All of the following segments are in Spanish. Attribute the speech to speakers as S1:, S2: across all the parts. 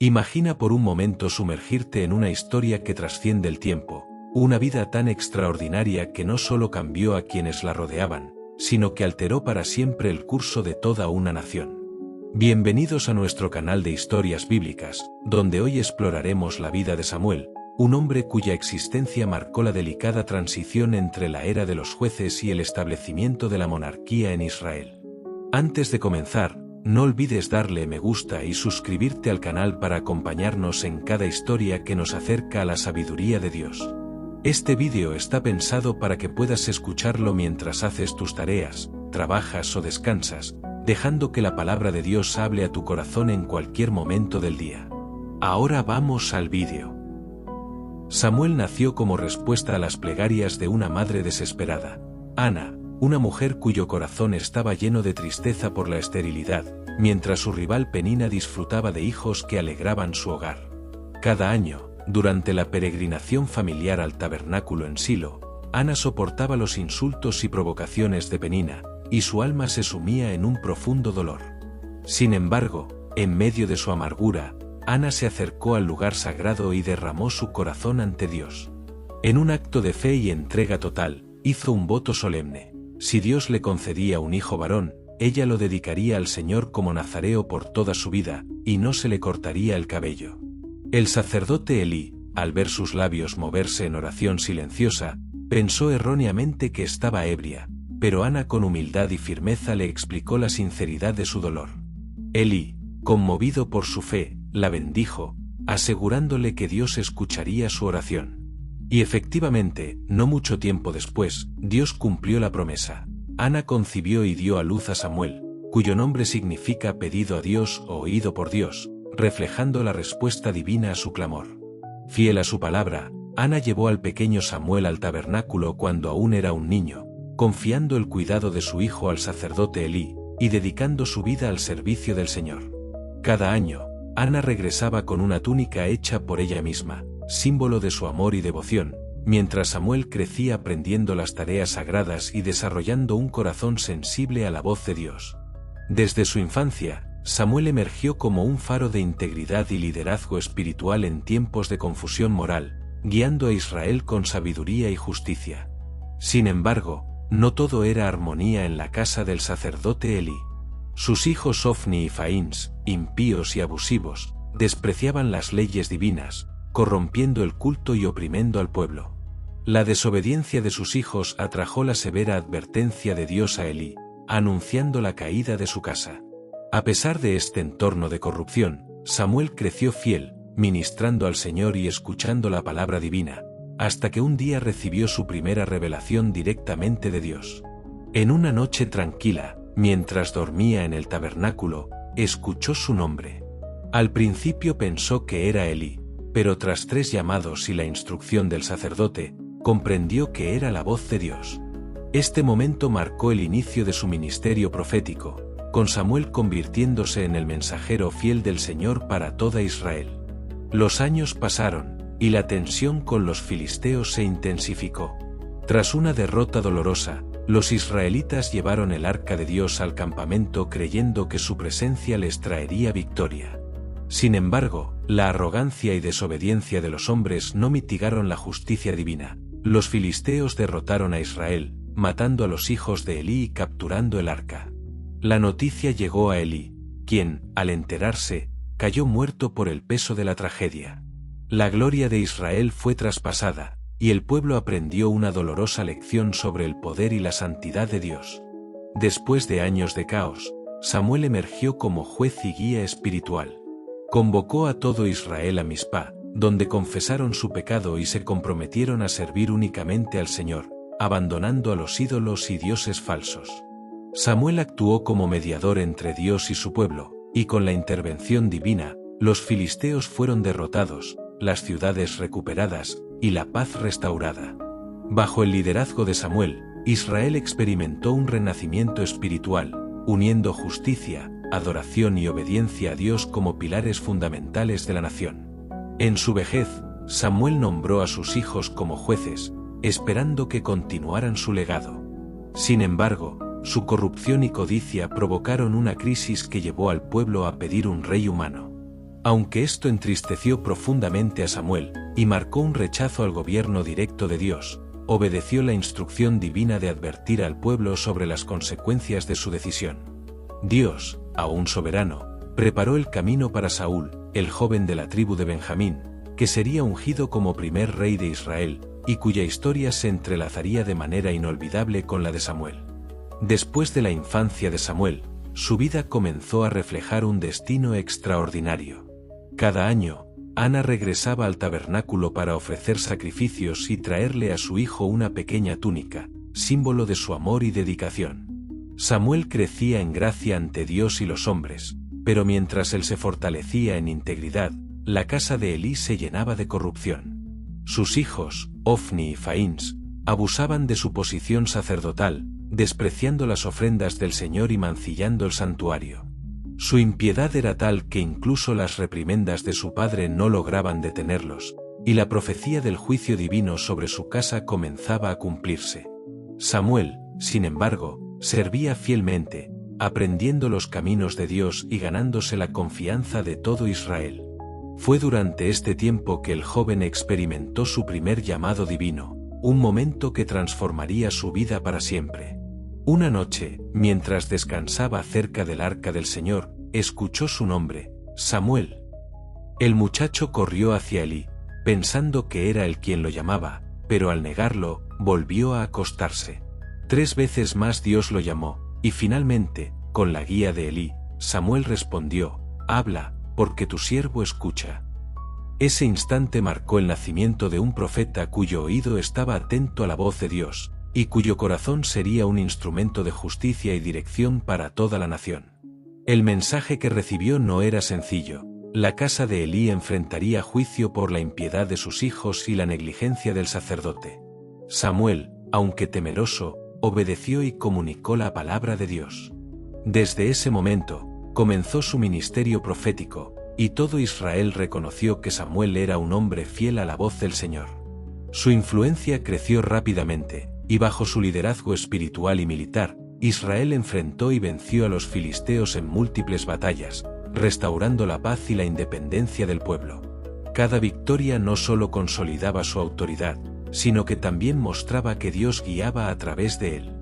S1: Imagina por un momento sumergirte en una historia que trasciende el tiempo, una vida tan extraordinaria que no solo cambió a quienes la rodeaban, sino que alteró para siempre el curso de toda una nación. Bienvenidos a nuestro canal de historias bíblicas, donde hoy exploraremos la vida de Samuel, un hombre cuya existencia marcó la delicada transición entre la era de los jueces y el establecimiento de la monarquía en Israel. Antes de comenzar, no olvides darle me gusta y suscribirte al canal para acompañarnos en cada historia que nos acerca a la sabiduría de Dios. Este vídeo está pensado para que puedas escucharlo mientras haces tus tareas, trabajas o descansas, dejando que la palabra de Dios hable a tu corazón en cualquier momento del día. Ahora vamos al vídeo. Samuel nació como respuesta a las plegarias de una madre desesperada, Ana, una mujer cuyo corazón estaba lleno de tristeza por la esterilidad, mientras su rival Penina disfrutaba de hijos que alegraban su hogar. Cada año, durante la peregrinación familiar al tabernáculo en Silo, Ana soportaba los insultos y provocaciones de Penina, y su alma se sumía en un profundo dolor. Sin embargo, en medio de su amargura, Ana se acercó al lugar sagrado y derramó su corazón ante Dios. En un acto de fe y entrega total, hizo un voto solemne. Si Dios le concedía un hijo varón, ella lo dedicaría al Señor como nazareo por toda su vida, y no se le cortaría el cabello. El sacerdote Elí, al ver sus labios moverse en oración silenciosa, pensó erróneamente que estaba ebria, pero Ana con humildad y firmeza le explicó la sinceridad de su dolor. Elí, conmovido por su fe, la bendijo, asegurándole que Dios escucharía su oración. Y efectivamente, no mucho tiempo después, Dios cumplió la promesa. Ana concibió y dio a luz a Samuel, cuyo nombre significa pedido a Dios o oído por Dios, reflejando la respuesta divina a su clamor. Fiel a su palabra, Ana llevó al pequeño Samuel al tabernáculo cuando aún era un niño, confiando el cuidado de su hijo al sacerdote Elí, y dedicando su vida al servicio del Señor. Cada año, Ana regresaba con una túnica hecha por ella misma, símbolo de su amor y devoción, mientras Samuel crecía aprendiendo las tareas sagradas y desarrollando un corazón sensible a la voz de Dios. Desde su infancia, Samuel emergió como un faro de integridad y liderazgo espiritual en tiempos de confusión moral, guiando a Israel con sabiduría y justicia. Sin embargo, no todo era armonía en la casa del sacerdote Elí. Sus hijos Ofni y Faíns, impíos y abusivos, despreciaban las leyes divinas, corrompiendo el culto y oprimiendo al pueblo. La desobediencia de sus hijos atrajo la severa advertencia de Dios a Elí, anunciando la caída de su casa. A pesar de este entorno de corrupción, Samuel creció fiel, ministrando al Señor y escuchando la palabra divina, hasta que un día recibió su primera revelación directamente de Dios. En una noche tranquila, mientras dormía en el tabernáculo, escuchó su nombre. Al principio pensó que era Elí, pero tras 3 llamados y la instrucción del sacerdote, comprendió que era la voz de Dios. Este momento marcó el inicio de su ministerio profético, con Samuel convirtiéndose en el mensajero fiel del Señor para toda Israel. Los años pasaron, y la tensión con los filisteos se intensificó. Tras una derrota dolorosa, los israelitas llevaron el arca de Dios al campamento creyendo que su presencia les traería victoria. Sin embargo, la arrogancia y desobediencia de los hombres no mitigaron la justicia divina. Los filisteos derrotaron a Israel, matando a los hijos de Elí y capturando el arca. La noticia llegó a Elí, quien, al enterarse, cayó muerto por el peso de la tragedia. La gloria de Israel fue traspasada, y el pueblo aprendió una dolorosa lección sobre el poder y la santidad de Dios. Después de años de caos, Samuel emergió como juez y guía espiritual. Convocó a todo Israel a Mizpá, donde confesaron su pecado y se comprometieron a servir únicamente al Señor, abandonando a los ídolos y dioses falsos. Samuel actuó como mediador entre Dios y su pueblo, y con la intervención divina, los filisteos fueron derrotados, las ciudades recuperadas, y la paz restaurada. Bajo el liderazgo de Samuel, Israel experimentó un renacimiento espiritual, uniendo justicia, adoración y obediencia a Dios como pilares fundamentales de la nación. En su vejez, Samuel nombró a sus hijos como jueces, esperando que continuaran su legado. Sin embargo, su corrupción y codicia provocaron una crisis que llevó al pueblo a pedir un rey humano. Aunque esto entristeció profundamente a Samuel, y marcó un rechazo al gobierno directo de Dios, obedeció la instrucción divina de advertir al pueblo sobre las consecuencias de su decisión. Dios, aún soberano, preparó el camino para Saúl, el joven de la tribu de Benjamín, que sería ungido como primer rey de Israel, y cuya historia se entrelazaría de manera inolvidable con la de Samuel. Después de la infancia de Samuel, su vida comenzó a reflejar un destino extraordinario. Cada año, Ana regresaba al tabernáculo para ofrecer sacrificios y traerle a su hijo una pequeña túnica, símbolo de su amor y dedicación. Samuel crecía en gracia ante Dios y los hombres, pero mientras él se fortalecía en integridad, la casa de Elí se llenaba de corrupción. Sus hijos, Ofni y Faíns, abusaban de su posición sacerdotal, despreciando las ofrendas del Señor y mancillando el santuario. Su impiedad era tal que incluso las reprimendas de su padre no lograban detenerlos, y la profecía del juicio divino sobre su casa comenzaba a cumplirse. Samuel, sin embargo, servía fielmente, aprendiendo los caminos de Dios y ganándose la confianza de todo Israel. Fue durante este tiempo que el joven experimentó su primer llamado divino, un momento que transformaría su vida para siempre. Una noche, mientras descansaba cerca del arca del Señor, escuchó su nombre, Samuel. El muchacho corrió hacia Elí, pensando que era él quien lo llamaba, pero al negarlo, volvió a acostarse. 3 veces más Dios lo llamó, y finalmente, con la guía de Elí, Samuel respondió, «Habla, porque tu siervo escucha». Ese instante marcó el nacimiento de un profeta cuyo oído estaba atento a la voz de Dios, y cuyo corazón sería un instrumento de justicia y dirección para toda la nación. El mensaje que recibió no era sencillo. La casa de Elí enfrentaría juicio por la impiedad de sus hijos y la negligencia del sacerdote. Samuel, aunque temeroso, obedeció y comunicó la palabra de Dios. Desde ese momento, comenzó su ministerio profético, y todo Israel reconoció que Samuel era un hombre fiel a la voz del Señor. Su influencia creció rápidamente, y bajo su liderazgo espiritual y militar, Israel enfrentó y venció a los filisteos en múltiples batallas, restaurando la paz y la independencia del pueblo. Cada victoria no solo consolidaba su autoridad, sino que también mostraba que Dios guiaba a través de él.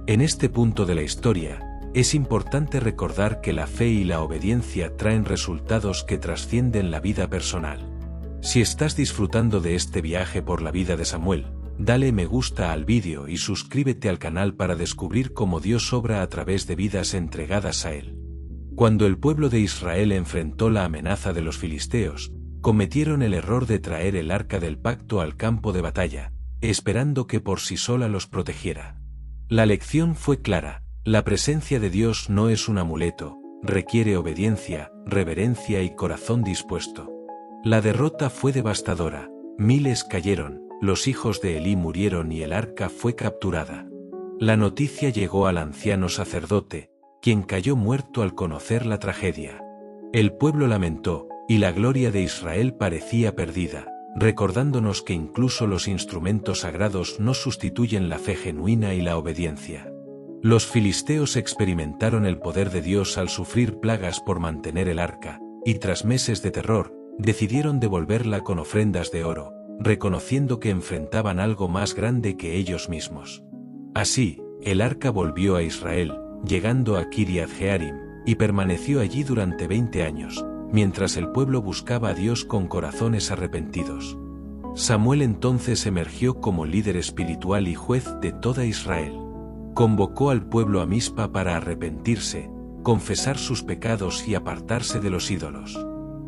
S1: En este punto de la historia, es importante recordar que la fe y la obediencia traen resultados que trascienden la vida personal. Si estás disfrutando de este viaje por la vida de Samuel, dale me gusta al vídeo y suscríbete al canal para descubrir cómo Dios obra a través de vidas entregadas a Él. Cuando el pueblo de Israel enfrentó la amenaza de los filisteos, cometieron el error de traer el arca del pacto al campo de batalla, esperando que por sí sola los protegiera. La lección fue clara: la presencia de Dios no es un amuleto, requiere obediencia, reverencia y corazón dispuesto. La derrota fue devastadora, miles cayeron, los hijos de Elí murieron y el arca fue capturada. La noticia llegó al anciano sacerdote, quien cayó muerto al conocer la tragedia. El pueblo lamentó, y la gloria de Israel parecía perdida, recordándonos que incluso los instrumentos sagrados no sustituyen la fe genuina y la obediencia. Los filisteos experimentaron el poder de Dios al sufrir plagas por mantener el arca, y tras meses de terror, decidieron devolverla con ofrendas de oro, reconociendo que enfrentaban algo más grande que ellos mismos. Así, el arca volvió a Israel, llegando a Kiriath Jearim, y permaneció allí durante 20 años, mientras el pueblo buscaba a Dios con corazones arrepentidos. Samuel entonces emergió como líder espiritual y juez de toda Israel. Convocó al pueblo a Mizpa para arrepentirse, confesar sus pecados y apartarse de los ídolos.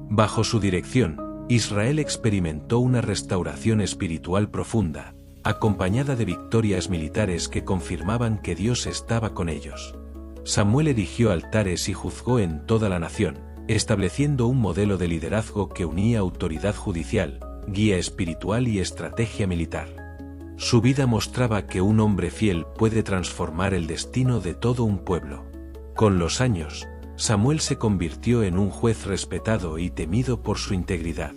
S1: Bajo su dirección, Israel experimentó una restauración espiritual profunda, acompañada de victorias militares que confirmaban que Dios estaba con ellos. Samuel erigió altares y juzgó en toda la nación, estableciendo un modelo de liderazgo que unía autoridad judicial, guía espiritual y estrategia militar. Su vida mostraba que un hombre fiel puede transformar el destino de todo un pueblo. Con los años, Samuel se convirtió en un juez respetado y temido por su integridad.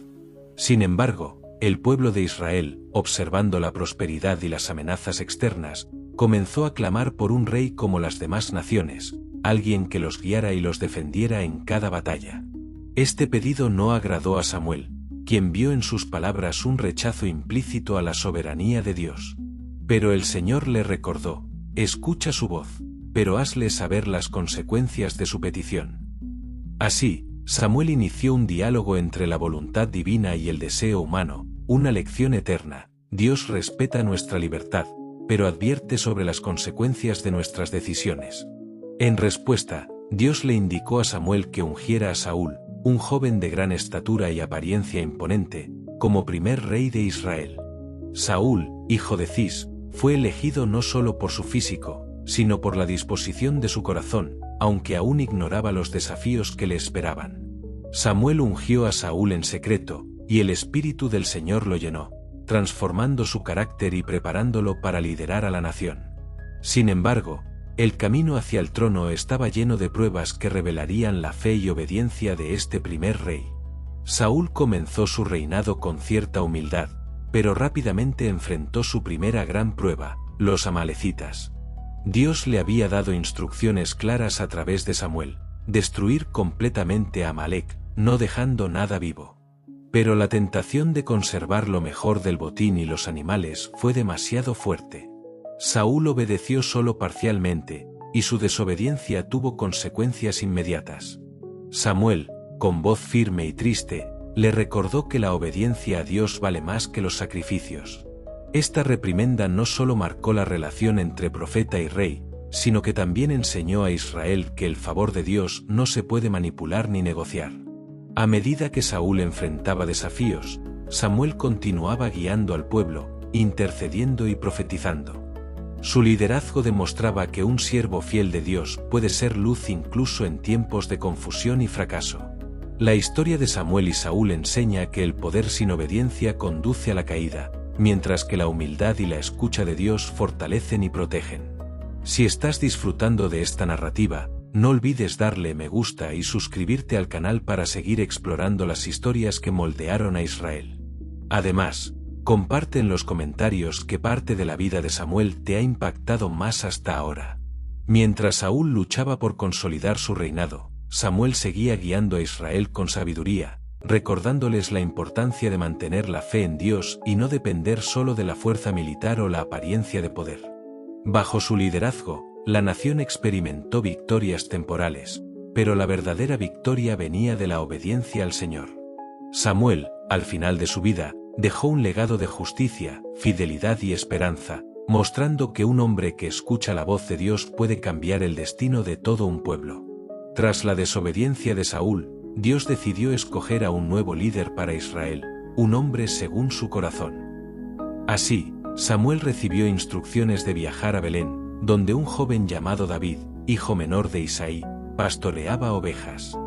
S1: Sin embargo, el pueblo de Israel, observando la prosperidad y las amenazas externas, comenzó a clamar por un rey como las demás naciones, alguien que los guiara y los defendiera en cada batalla. Este pedido no agradó a Samuel, quien vio en sus palabras un rechazo implícito a la soberanía de Dios. Pero el Señor le recordó: escucha su voz, pero hazle saber las consecuencias de su petición. Así, Samuel inició un diálogo entre la voluntad divina y el deseo humano, una lección eterna. Dios respeta nuestra libertad, pero advierte sobre las consecuencias de nuestras decisiones. En respuesta, Dios le indicó a Samuel que ungiera a Saúl, un joven de gran estatura y apariencia imponente, como primer rey de Israel. Saúl, hijo de Cis, fue elegido no solo por su físico, sino por la disposición de su corazón, aunque aún ignoraba los desafíos que le esperaban. Samuel ungió a Saúl en secreto, y el Espíritu del Señor lo llenó, transformando su carácter y preparándolo para liderar a la nación. Sin embargo, el camino hacia el trono estaba lleno de pruebas que revelarían la fe y obediencia de este primer rey. Saúl comenzó su reinado con cierta humildad, pero rápidamente enfrentó su primera gran prueba, los amalecitas. Dios le había dado instrucciones claras a través de Samuel: destruir completamente a Amalec, no dejando nada vivo. Pero la tentación de conservar lo mejor del botín y los animales fue demasiado fuerte. Saúl obedeció solo parcialmente, y su desobediencia tuvo consecuencias inmediatas. Samuel, con voz firme y triste, le recordó que la obediencia a Dios vale más que los sacrificios. Esta reprimenda no solo marcó la relación entre profeta y rey, sino que también enseñó a Israel que el favor de Dios no se puede manipular ni negociar. A medida que Saúl enfrentaba desafíos, Samuel continuaba guiando al pueblo, intercediendo y profetizando. Su liderazgo demostraba que un siervo fiel de Dios puede ser luz incluso en tiempos de confusión y fracaso. La historia de Samuel y Saúl enseña que el poder sin obediencia conduce a la caída, mientras que la humildad y la escucha de Dios fortalecen y protegen. Si estás disfrutando de esta narrativa, no olvides darle me gusta y suscribirte al canal para seguir explorando las historias que moldearon a Israel. Además, comparte en los comentarios qué parte de la vida de Samuel te ha impactado más hasta ahora. Mientras Saúl luchaba por consolidar su reinado, Samuel seguía guiando a Israel con sabiduría, recordándoles la importancia de mantener la fe en Dios y no depender solo de la fuerza militar o la apariencia de poder. Bajo su liderazgo, la nación experimentó victorias temporales, pero la verdadera victoria venía de la obediencia al Señor. Samuel, al final de su vida, dejó un legado de justicia, fidelidad y esperanza, mostrando que un hombre que escucha la voz de Dios puede cambiar el destino de todo un pueblo. Tras la desobediencia de Saúl, Dios decidió escoger a un nuevo líder para Israel, un hombre según su corazón. Así, Samuel recibió instrucciones de viajar a Belén, donde un joven llamado David, hijo menor de Isaí, pastoreaba ovejas.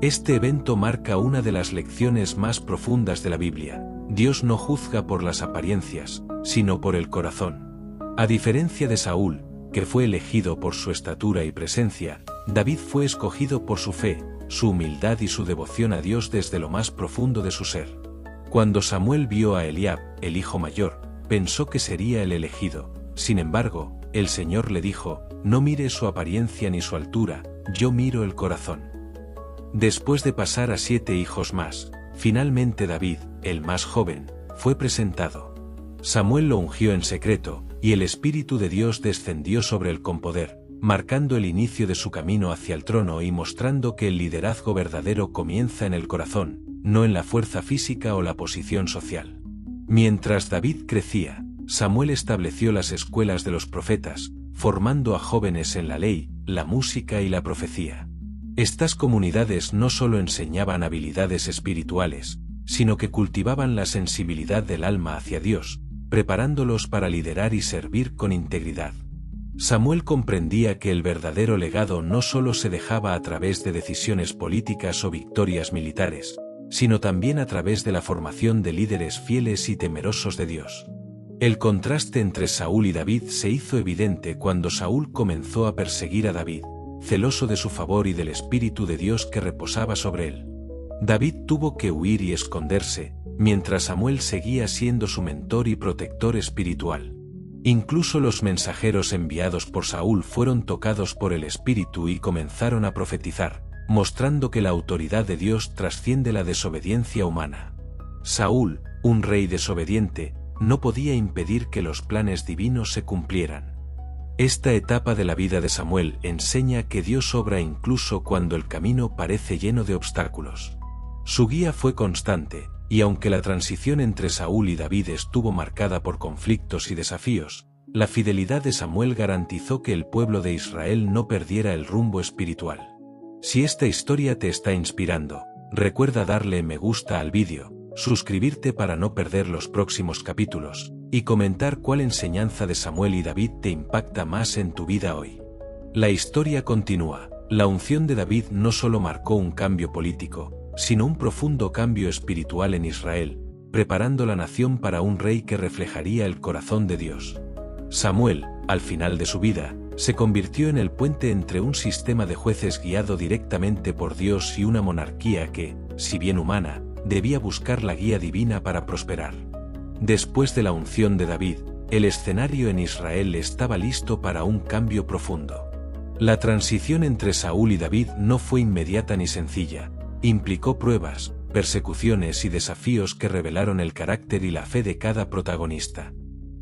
S1: Este evento marca una de las lecciones más profundas de la Biblia: Dios no juzga por las apariencias, sino por el corazón. A diferencia de Saúl, que fue elegido por su estatura y presencia, David fue escogido por su fe, su humildad y su devoción a Dios desde lo más profundo de su ser. Cuando Samuel vio a Eliab, el hijo mayor, pensó que sería el elegido. Sin embargo, el Señor le dijo: no mire su apariencia ni su altura, yo miro el corazón. Después de pasar a 7 hijos más, finalmente David, el más joven, fue presentado. Samuel lo ungió en secreto, y el Espíritu de Dios descendió sobre él con poder, marcando el inicio de su camino hacia el trono y mostrando que el liderazgo verdadero comienza en el corazón, no en la fuerza física o la posición social. Mientras David crecía, Samuel estableció las escuelas de los profetas, formando a jóvenes en la ley, la música y la profecía. Estas comunidades no solo enseñaban habilidades espirituales, sino que cultivaban la sensibilidad del alma hacia Dios, preparándolos para liderar y servir con integridad. Samuel comprendía que el verdadero legado no solo se dejaba a través de decisiones políticas o victorias militares, sino también a través de la formación de líderes fieles y temerosos de Dios. El contraste entre Saúl y David se hizo evidente cuando Saúl comenzó a perseguir a David, celoso de su favor y del Espíritu de Dios que reposaba sobre él. David tuvo que huir y esconderse, mientras Samuel seguía siendo su mentor y protector espiritual. Incluso los mensajeros enviados por Saúl fueron tocados por el Espíritu y comenzaron a profetizar, mostrando que la autoridad de Dios trasciende la desobediencia humana. Saúl, un rey desobediente, no podía impedir que los planes divinos se cumplieran. Esta etapa de la vida de Samuel enseña que Dios obra incluso cuando el camino parece lleno de obstáculos. Su guía fue constante, y aunque la transición entre Saúl y David estuvo marcada por conflictos y desafíos, la fidelidad de Samuel garantizó que el pueblo de Israel no perdiera el rumbo espiritual. Si esta historia te está inspirando, recuerda darle me gusta al vídeo, suscribirte para no perder los próximos capítulos, y comentar cuál enseñanza de Samuel y David te impacta más en tu vida hoy. La historia continúa. La unción de David no solo marcó un cambio político, sino un profundo cambio espiritual en Israel, preparando la nación para un rey que reflejaría el corazón de Dios. Samuel, al final de su vida, se convirtió en el puente entre un sistema de jueces guiado directamente por Dios y una monarquía que, si bien humana, debía buscar la guía divina para prosperar. Después de la unción de David, el escenario en Israel estaba listo para un cambio profundo. La transición entre Saúl y David no fue inmediata ni sencilla, implicó pruebas, persecuciones y desafíos que revelaron el carácter y la fe de cada protagonista.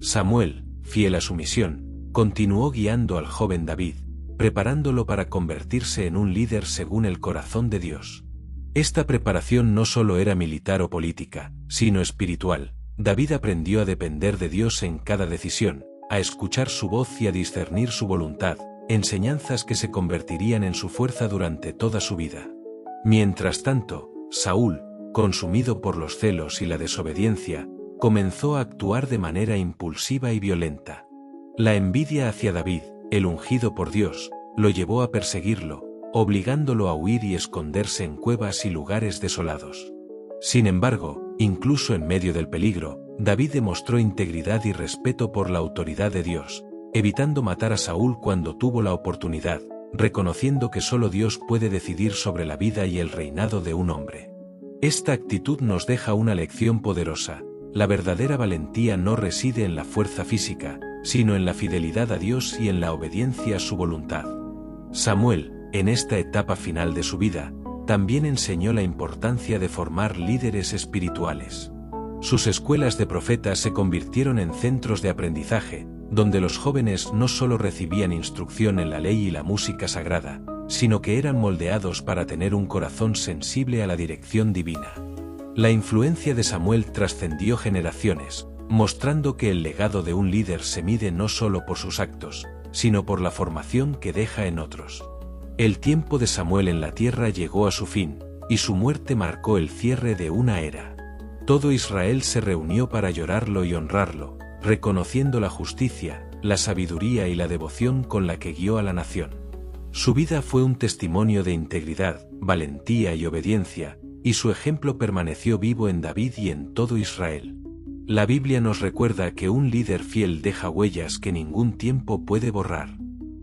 S1: Samuel, fiel a su misión, continuó guiando al joven David, preparándolo para convertirse en un líder según el corazón de Dios. Esta preparación no solo era militar o política, sino espiritual. David aprendió a depender de Dios en cada decisión, a escuchar su voz y a discernir su voluntad, enseñanzas que se convertirían en su fuerza durante toda su vida. Mientras tanto, Saúl, consumido por los celos y la desobediencia, comenzó a actuar de manera impulsiva y violenta. La envidia hacia David, el ungido por Dios, lo llevó a perseguirlo, obligándolo a huir y esconderse en cuevas y lugares desolados. Sin embargo, incluso en medio del peligro, David demostró integridad y respeto por la autoridad de Dios, evitando matar a Saúl cuando tuvo la oportunidad, reconociendo que solo Dios puede decidir sobre la vida y el reinado de un hombre. Esta actitud nos deja una lección poderosa. La verdadera valentía no reside en la fuerza física, sino en la fidelidad a Dios y en la obediencia a su voluntad. Samuel, en esta etapa final de su vida, también enseñó la importancia de formar líderes espirituales. Sus escuelas de profetas se convirtieron en centros de aprendizaje, donde los jóvenes no solo recibían instrucción en la ley y la música sagrada, sino que eran moldeados para tener un corazón sensible a la dirección divina. La influencia de Samuel trascendió generaciones, mostrando que el legado de un líder se mide no solo por sus actos, sino por la formación que deja en otros. El tiempo de Samuel en la tierra llegó a su fin, y su muerte marcó el cierre de una era. Todo Israel se reunió para llorarlo y honrarlo, reconociendo la justicia, la sabiduría y la devoción con la que guió a la nación. Su vida fue un testimonio de integridad, valentía y obediencia, y su ejemplo permaneció vivo en David y en todo Israel. La Biblia nos recuerda que un líder fiel deja huellas que ningún tiempo puede borrar.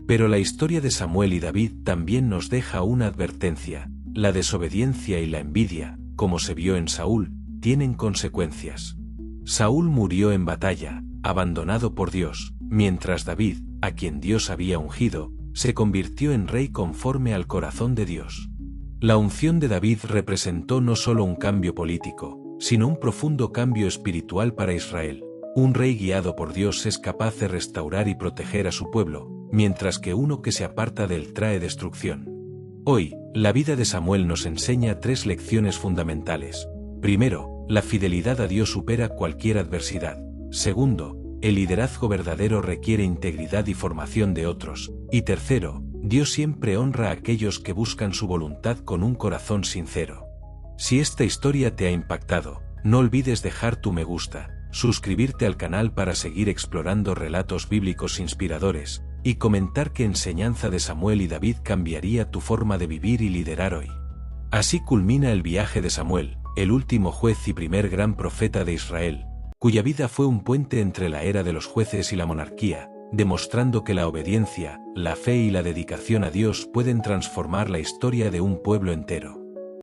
S1: Pero la historia de Samuel y David también nos deja una advertencia: la desobediencia y la envidia, como se vio en Saúl, tienen consecuencias. Saúl murió en batalla, abandonado por Dios, mientras David, a quien Dios había ungido, se convirtió en rey conforme al corazón de Dios. La unción de David representó no solo un cambio político, sino un profundo cambio espiritual para Israel. Un rey guiado por Dios es capaz de restaurar y proteger a su pueblo, mientras que uno que se aparta de él trae destrucción. Hoy, la vida de Samuel nos enseña 3 lecciones fundamentales. Primero, la fidelidad a Dios supera cualquier adversidad. Segundo, el liderazgo verdadero requiere integridad y formación de otros. Y tercero, Dios siempre honra a aquellos que buscan su voluntad con un corazón sincero. Si esta historia te ha impactado, no olvides dejar tu me gusta, suscribirte al canal para seguir explorando relatos bíblicos inspiradores, y comentar qué enseñanza de Samuel y David cambiaría tu forma de vivir y liderar hoy. Así culmina el viaje de Samuel, el último juez y primer gran profeta de Israel, cuya vida fue un puente entre la era de los jueces y la monarquía, demostrando que la obediencia, la fe y la dedicación a Dios pueden transformar la historia de un pueblo entero.